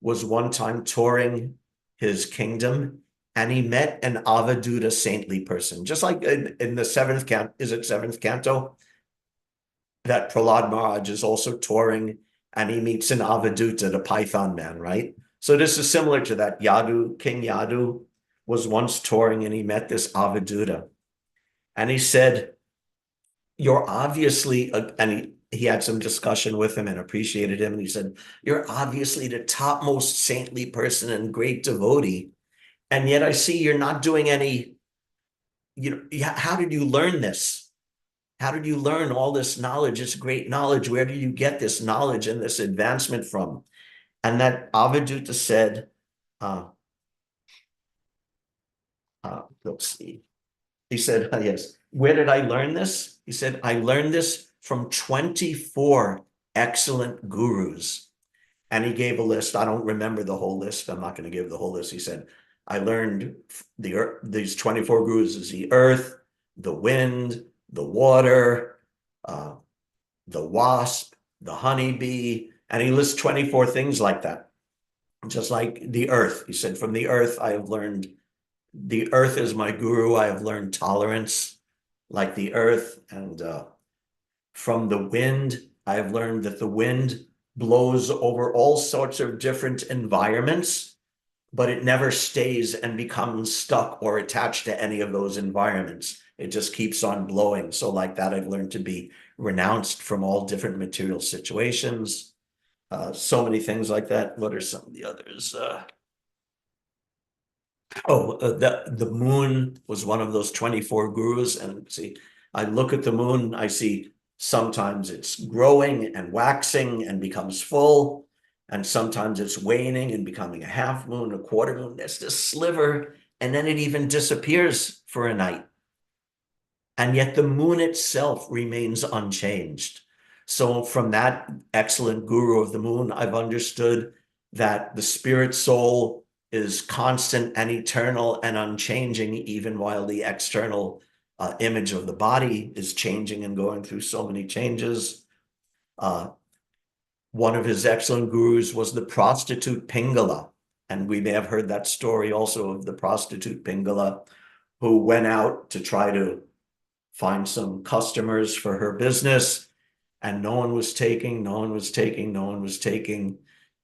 was one time touring his kingdom, and he met an Avaduta saintly person, just like in the 7th canto, is it 7th canto? That Prahlad Maharaj is also touring, and he meets an Avaduta, the Python man, right? So this is similar to that. King Yadu was once touring, and he met this Avaduta. And he said, you're obviously, and he had some discussion with him and appreciated him. And he said, you're obviously the topmost saintly person and great devotee. And yet I see you're not doing any, how did you learn this? How did you learn all this knowledge, this great knowledge? Where did you get this knowledge and this advancement from? And that Avaduta said, let's see. He said, yes, where did I learn this? He said, I learned this from 24 excellent gurus. And he gave a list. I don't remember the whole list. I'm not going to give the whole list. He said, I learned these 24 gurus is the earth, the wind, the water, the wasp, the honeybee. And he lists 24 things like that. Just like the earth. He said, from the earth, I have learned, the earth is my guru. I have learned tolerance like the earth. And from the wind, I have learned that the wind blows over all sorts of different environments, but it never stays and becomes stuck or attached to any of those environments. It just keeps on blowing. So like that, I've learned to be renounced from all different material situations. So many things like that. What are some of the others? The moon was one of those 24 gurus. And see, I look at the moon, I see sometimes it's growing and waxing and becomes full, and sometimes it's waning and becoming a half moon, a quarter moon. There's this sliver, and then it even disappears for a night. And yet the moon itself remains unchanged. So from that excellent guru of the moon, I've understood that the spirit soul is constant and eternal and unchanging, even while the external image of the body is changing and going through so many changes. One of his excellent gurus was the prostitute Pingala. And we may have heard that story also of the prostitute Pingala, who went out to try to find some customers for her business, and no one was taking.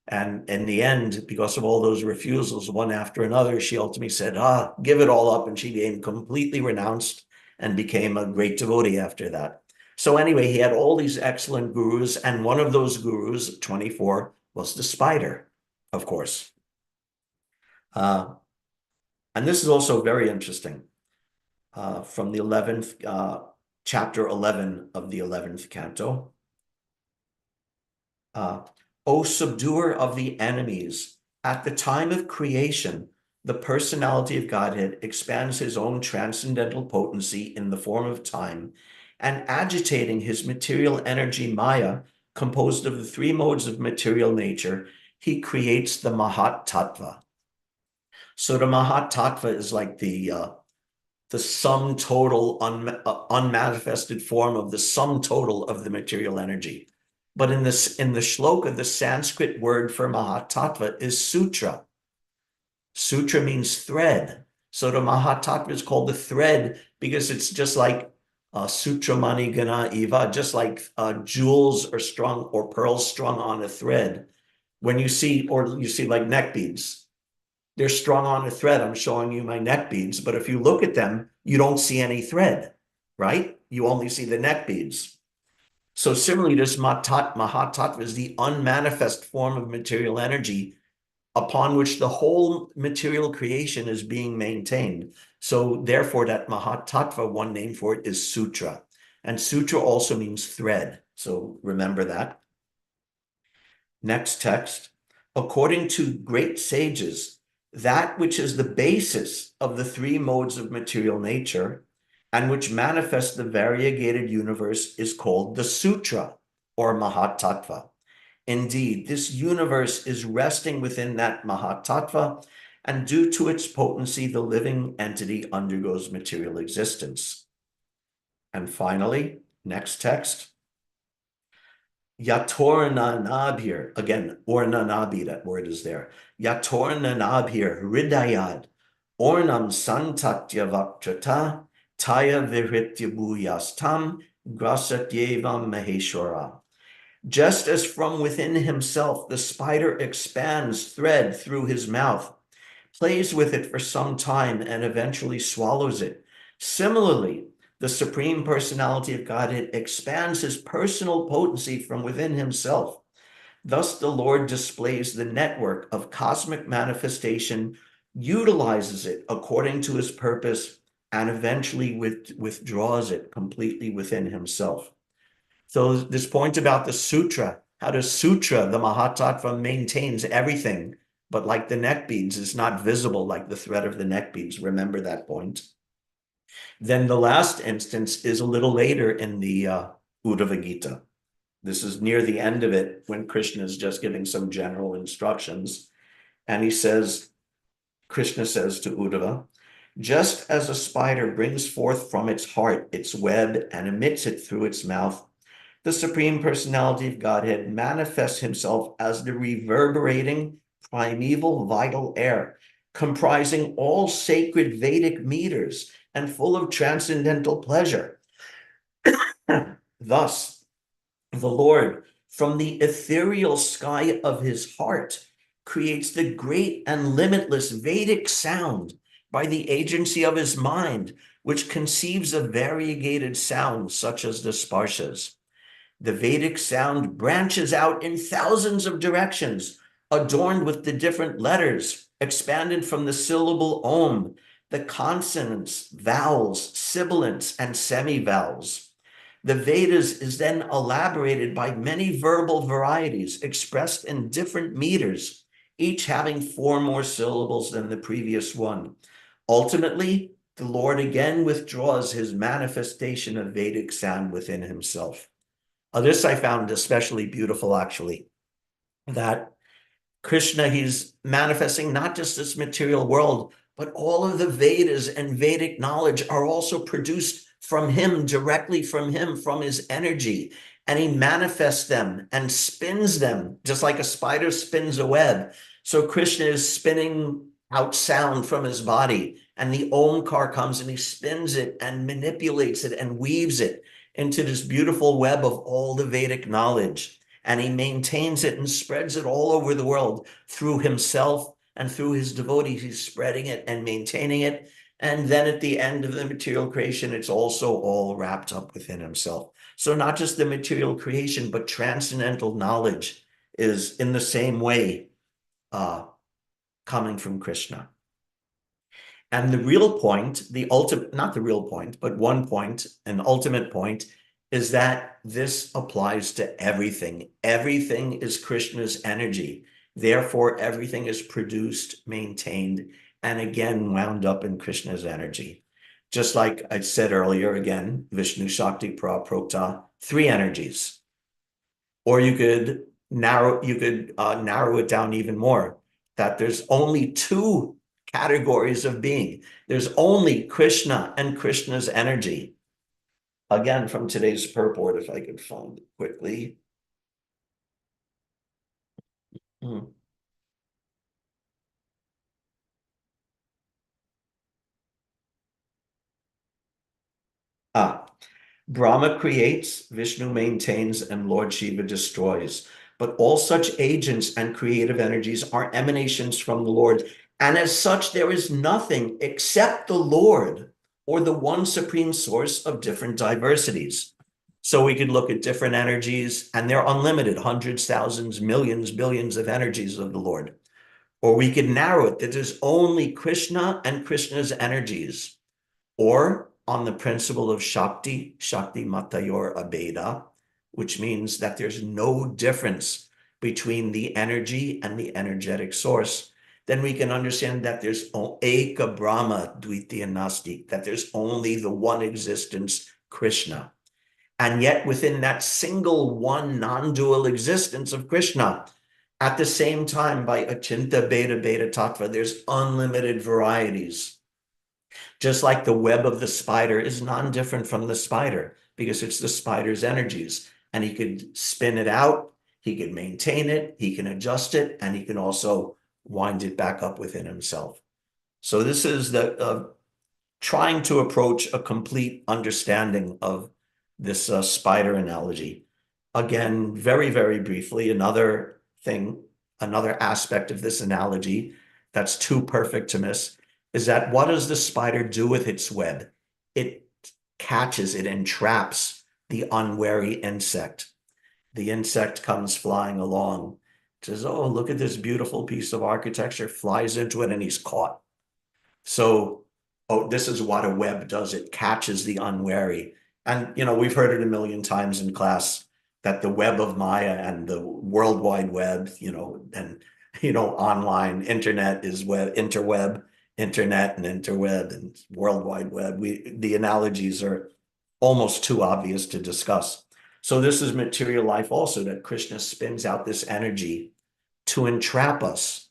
And in the end, because of all those refusals, one after another, she ultimately said, give it all up. And she became completely renounced and became a great devotee after that. So anyway, he had all these excellent gurus. And one of those gurus, 24, was the spider, of course. And this is also very interesting. From the 11th, chapter 11 of the 11th canto. O subduer of the enemies, at the time of creation, the personality of Godhead expands his own transcendental potency in the form of time, and agitating his material energy Maya, composed of the 3 modes of material nature, he creates the Mahat Tattva. So the Mahat Tattva is like the sum total, unmanifested form of the sum total of the material energy. But in the shloka, the Sanskrit word for Mahatattva is sutra. Sutra means thread. So the Mahatattva is called the thread because it's just like sutramani gana eva, just like jewels are strung or pearls strung on a thread. When you see like neck beads, they're strung on a thread. I'm showing you my neck beads, but if you look at them, you don't see any thread, right? You only see the neck beads. So similarly, this Mahatattva is the unmanifest form of material energy upon which the whole material creation is being maintained. So therefore, that Mahatattva, one name for it is Sutra. And Sutra also means thread. So remember that. Next text. According to great sages, that which is the basis of the 3 modes of material nature and which manifests the variegated universe is called the Sutra, or Mahatattva. Indeed, this universe is resting within that Mahatattva, and due to its potency, the living entity undergoes material existence. And finally, next text. Yatornanabhir, again, ornanabi, that word is there. Yatornanabhir hridayad, ornam santatya vaktrata, taya viritya bhuyastam, grasatyevam maheshwara. Just as from within himself the spider expands thread through his mouth, plays with it for some time, and eventually swallows it. Similarly, the Supreme Personality of Godhead expands his personal potency from within himself. Thus, the Lord displays the network of cosmic manifestation, utilizes it according to his purpose, and eventually withdraws it completely within himself. So this point about the sutra, how the sutra, the Mahatattva, maintains everything, but like the neck beads, is not visible like the thread of the neck beads. Remember that point. Then the last instance is a little later in the Uddhava Gita. This is near the end of it when Krishna is just giving some general instructions. And he says, Krishna says to Uddhava, just as a spider brings forth from its heart its web and emits it through its mouth, the Supreme Personality of Godhead manifests himself as the reverberating, primeval, vital air, comprising all sacred Vedic meters and full of transcendental pleasure. Thus, the Lord, from the ethereal sky of his heart, creates the great and limitless Vedic sound by the agency of his mind, which conceives of variegated sounds such as the sparshas. The Vedic sound branches out in thousands of directions, adorned with the different letters, expanded from the syllable Om, the consonants, vowels, sibilants, and semivowels. The Vedas is then elaborated by many verbal varieties expressed in different meters, each having 4 more syllables than the previous one. Ultimately, the Lord again withdraws his manifestation of Vedic sound within himself. This I found especially beautiful, actually, that Krishna, he's manifesting not just this material world, but all of the Vedas and Vedic knowledge are also produced from him, directly from him, from his energy. And he manifests them and spins them, just like a spider spins a web. So Krishna is spinning out sound from his body, and the Omkar comes and he spins it and manipulates it and weaves it into this beautiful web of all the Vedic knowledge. And he maintains it and spreads it all over the world through himself and through his devotees. He's spreading it and maintaining it. And then at the end of the material creation, it's also all wrapped up within himself. So not just the material creation, but transcendental knowledge is in the same way coming from Krishna. And the real point, the ultimate, not the real point, but one point, an ultimate point, is that this applies to everything. Everything is Krishna's energy. Therefore, everything is produced, maintained, and again wound up in Krishna's energy. Just like I said earlier, again, Vishnu Shakti Prapropta, 3 energies. Or you could narrow it down even more, that there's only 2 categories of being. There's only Krishna and Krishna's energy. Again, from today's purport, if I could find it quickly. Brahma creates, Vishnu maintains, and Lord Shiva destroys. But all such agents and creative energies are emanations from the Lord. And as such, there is nothing except the Lord, or the one supreme source of different diversities. So we could look at different energies, and they're unlimited, hundreds, thousands, millions, billions of energies of the Lord. Or we could narrow it that there's only Krishna and Krishna's energies. Or on the principle of Shakti, Shakti Matayor Abeda, which means that there's no difference between the energy and the energetic source. then we can understand that there's Eka Brahma Dvitiya Nasti, that there's only the one existence, Krishna. And yet within that single one non-dual existence of Krishna, at the same time, by Achinta Beta Beta Tattva, there's unlimited varieties. Just like the web of the spider is non-different from the spider because it's the spider's energies. And he could spin it out, he can maintain it, he can adjust it, and he can also wind it back up within himself. So this is the trying to approach a complete understanding of this spider analogy. Again, very, very briefly, another aspect of this analogy that's too perfect to miss is that what does the spider do with its web? It catches, it entraps the unwary insect. The insect comes flying along, says, oh, look at this beautiful piece of architecture, flies into it, and he's caught. So, this is what a web does. It catches the unwary. And, we've heard it a million times in class that the web of Maya and the World Wide Web, and, online, internet is web, interweb, internet and interweb and World Wide Web. The analogies are almost too obvious to discuss. So this is material life also, that Krishna spins out this energy to entrap us,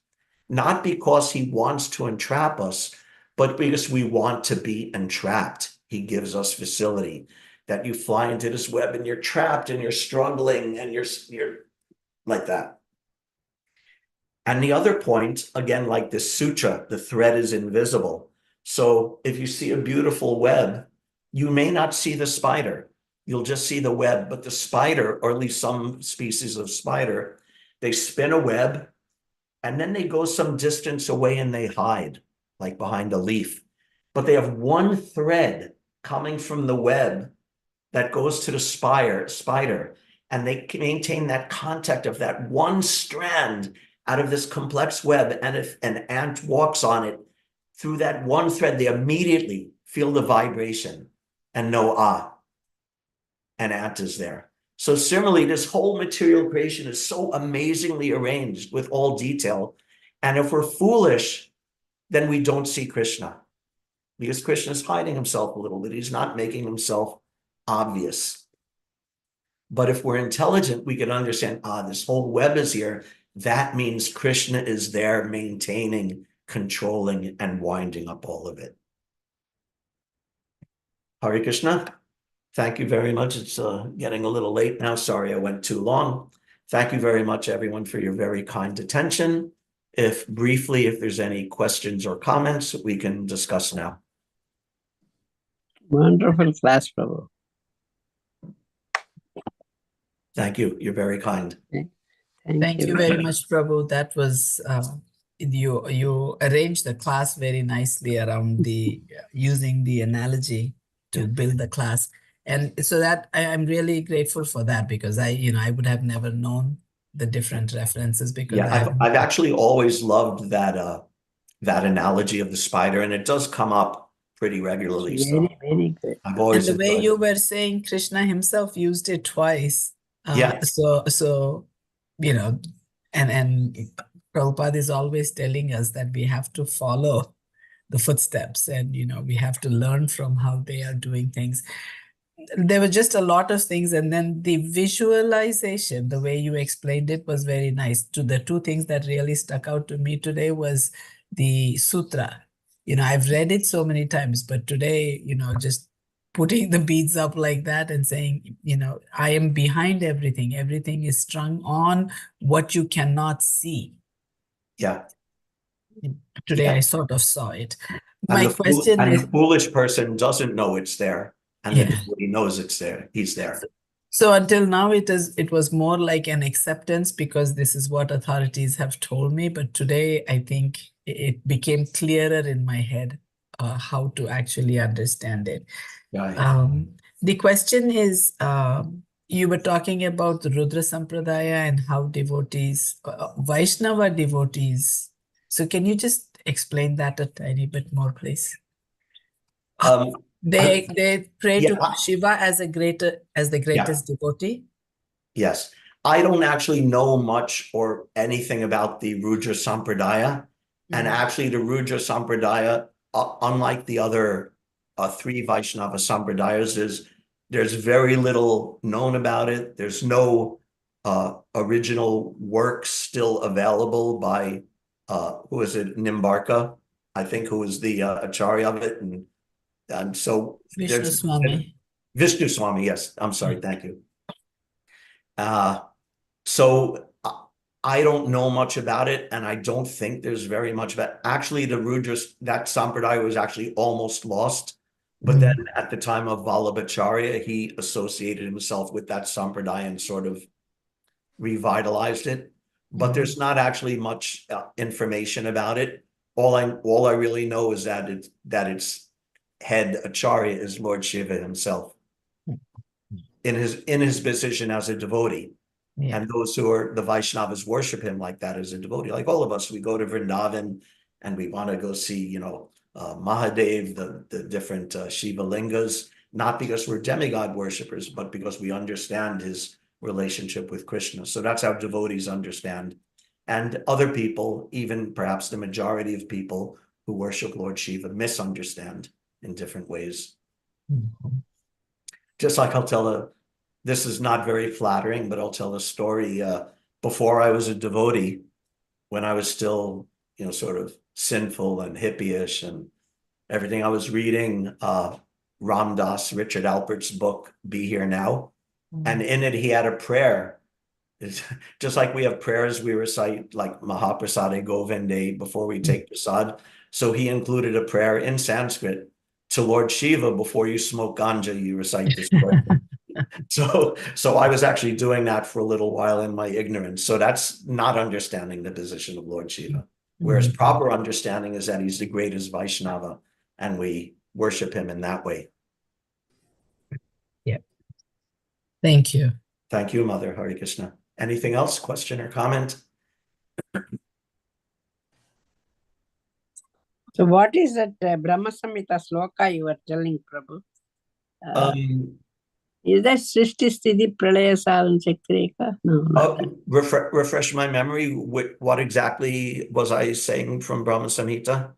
not because he wants to entrap us, but because we want to be entrapped. He gives us facility that you fly into this web and you're trapped and you're struggling and you're like that. And the other point, again, like this sutra, the thread is invisible. So if you see a beautiful web, you may not see the spider. You'll just see the web, but the spider, or at least some species of spider, they spin a web and then they go some distance away and they hide, like behind a leaf. But they have one thread coming from the web that goes to the spider, and they maintain that contact of that one strand out of this complex web. And if an ant walks on it, through that one thread, they immediately feel the vibration and know, an ant is there. So similarly, this whole material creation is so amazingly arranged with all detail. And if we're foolish, then we don't see Krishna, because Krishna is hiding himself a little bit. He's not making himself obvious. But if we're intelligent, we can understand, this whole web is here. That means Krishna is there maintaining, controlling, and winding up all of it. Hare Krishna. Thank you very much. It's getting a little late now. Sorry I went too long. Thank you very much, everyone, for your very kind attention. If there's any questions or comments, we can discuss now. Wonderful class, Prabhu. Thank you. You're very kind. Thank you very much, Prabhu. That was you arranged the class very nicely around the using the analogy to build the class. And so that I'm really grateful for that, because I would have never known the different references, because I've actually always loved that analogy of the spider, and it does come up pretty regularly. Very, very good. I've always and the way enjoyed you it. were saying Krishna himself used it twice. So and Prabhupada is always telling us that we have to follow the footsteps, and we have to learn from how they are doing things. There were just a lot of things, and then the visualization, the way you explained it, was very nice. The two things that really stuck out to me today was the sutra. I've read it so many times, but today, just putting the beads up like that and saying, I am behind everything. Everything is strung on what you cannot see. Yeah. Today I sort of saw it. My question is, the foolish person doesn't know it's there, and the devotee knows it's there. He's there. So until now, it was more like an acceptance, because this is what authorities have told me. But today, I think it became clearer in my head how to actually understand it. The question is, you were talking about the Rudra Sampradaya and how devotees, Vaishnava devotees. So can you just explain that a tiny bit more, please? They pray to Shiva as the greatest devotee. Yes. I don't actually know much or anything about the Rudra Sampradaya. And actually, the Rudra Sampradaya, unlike the other three Vaishnava Sampradayas, there's very little known about it. There's no original works still available by, who is it, Nimbarka, I think, who is the Acharya of it. And so Vishnu there's Swami. Vishnu Swami, yes. I'm sorry, thank you. So I don't know much about it, and I don't think there's very much about it. Actually, the Rudras, that Sampradaya was actually almost lost. But then at the time of Vallabhacharya, he associated himself with that Sampradaya and sort of revitalized it. But there's not actually much information about it. All I really know is that its head Acharya is Lord Shiva himself in his position as a devotee. Yeah. And those who are the Vaishnavas worship him like that as a devotee. Like all of us, we go to Vrindavan and we want to go see, Mahadev, the different Shiva lingas, not because we're demigod worshippers, but because we understand his relationship with Krishna. So that's how devotees understand. And other people, even perhaps the majority of people who worship Lord Shiva, misunderstand in different ways. Just like this is not very flattering, but I'll tell a story. Before I was a devotee, when I was still, sort of sinful and hippie-ish and everything, I was reading Ram Dass, Richard Alpert's book, Be Here Now. And in it, he had a prayer. It's just like we have prayers we recite, like Mahaprasade Govinde before we take prasad. So he included a prayer in Sanskrit to Lord Shiva. Before you smoke ganja, you recite this prayer. So I was actually doing that for a little while in my ignorance. So that's not understanding the position of Lord Shiva. Whereas proper understanding is that he's the greatest Vaishnava and we worship him in that way. Yeah. Thank you. Thank you, Mother. Hare Krishna. Anything else? Question or comment? So what is that Brahma Samhita sloka you were telling, Prabhu? Is that Srishti Sthiti Pralaya Sadhana Chakrika? No, not that. Refresh my memory. What exactly was I saying from Brahma Samhita?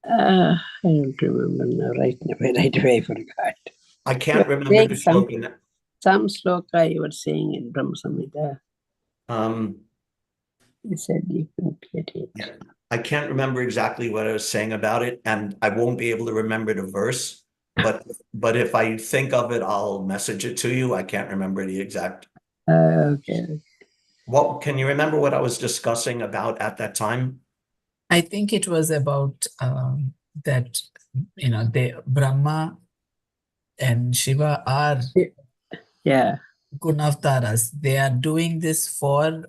I don't remember now. Right away, I forgot. I can't remember the sloka. Some sloka you were saying in Brahma Samhita. You said you couldn't get it. Yeah. I can't remember exactly what I was saying about it, and I won't be able to remember the verse. But if I think of it, I'll message it to you. I can't remember the exact. Okay. What can you remember what I was discussing about at that time? I think it was about that, Brahma and Shiva are Yeah. Gunavtaras. They are doing this for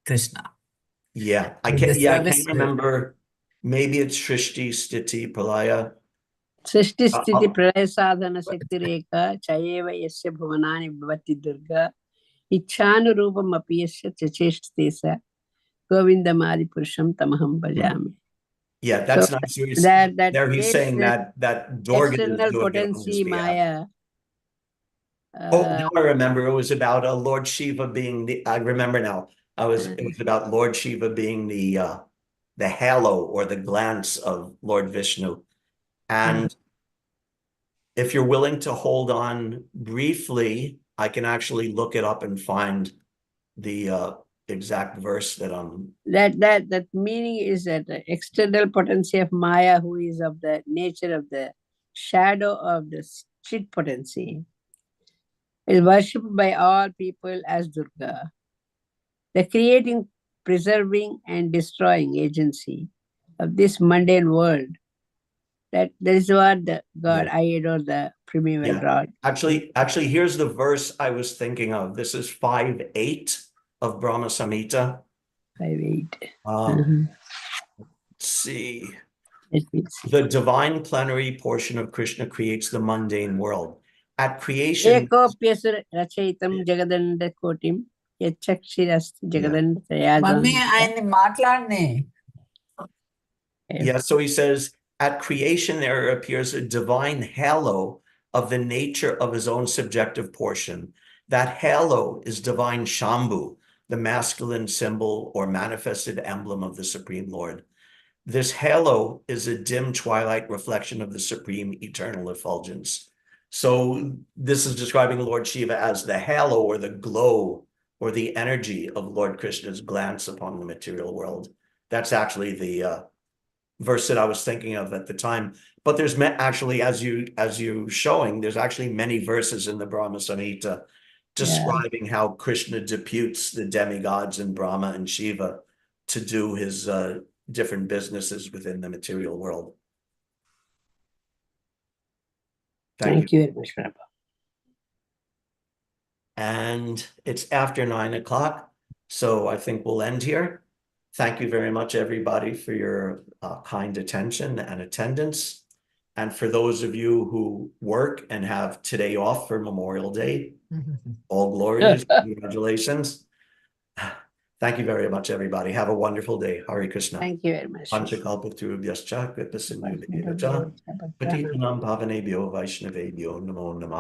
Krishna. Yeah, I can't remember. Maybe it's Shrishti, Sthiti, Pralaya. Srishti Sthiti Pralaya Sadhana Shakti Rekha Chayeva Yasya Bhuvanani Bhavati Durga Ichhanu Rupam Apiyasya Chacheshtesa Govinda Madi Purusham Tamaham Bhajami. Yeah, that's so nice. That there he's saying that Durga external is doing potency it on his Maya. Now I remember. It was about Lord Shiva being I remember now. It was about Lord Shiva being the halo or the glance of Lord Vishnu. And if you're willing to hold on briefly, I can actually look it up and find the exact verse that that meaning is that the external potency of Maya, who is of the nature of the shadow of the chit potency, is worshipped by all people as Durga. The creating, preserving, and destroying agency of this mundane world. That is what the God I adore, the primeval God. Actually, here's the verse I was thinking of. This is 5:8 of Brahma Samhita. 5:8. Let's see. The divine plenary portion of Krishna creates the mundane world. At creation, రచయితం జగదండ కోటిం యచ్చక్షిరస్తి జగదండ Yeah, so he says, at creation there appears a divine halo of the nature of his own subjective portion. That halo is divine Shambhu, the masculine symbol or manifested emblem of the Supreme Lord. This halo is a dim twilight reflection of the supreme eternal effulgence. So this is describing Lord Shiva as the halo or the glow or the energy of Lord Krishna's glance upon the material world. That's actually the verse that I was thinking of at the time. But there's actually, as you showing, there's actually many verses in the Brahma Samhita describing how Krishna deputes the demigods and Brahma and Shiva to do his different businesses within the material world. Thank you. Thank you very much, Prabhupada. And it's after 9 o'clock, so I think we'll end here. Thank you very much, everybody, for your kind attention and attendance. And for those of you who work and have today off for Memorial Day, all glories, congratulations. Thank you very much, everybody. Have a wonderful day. Hare Krishna. Thank you very much. Panchakalpatarubhyascha, Kripasinubhyo, Patitanam Pavanebhyo, Vaishnavebhyo, Namo Namah.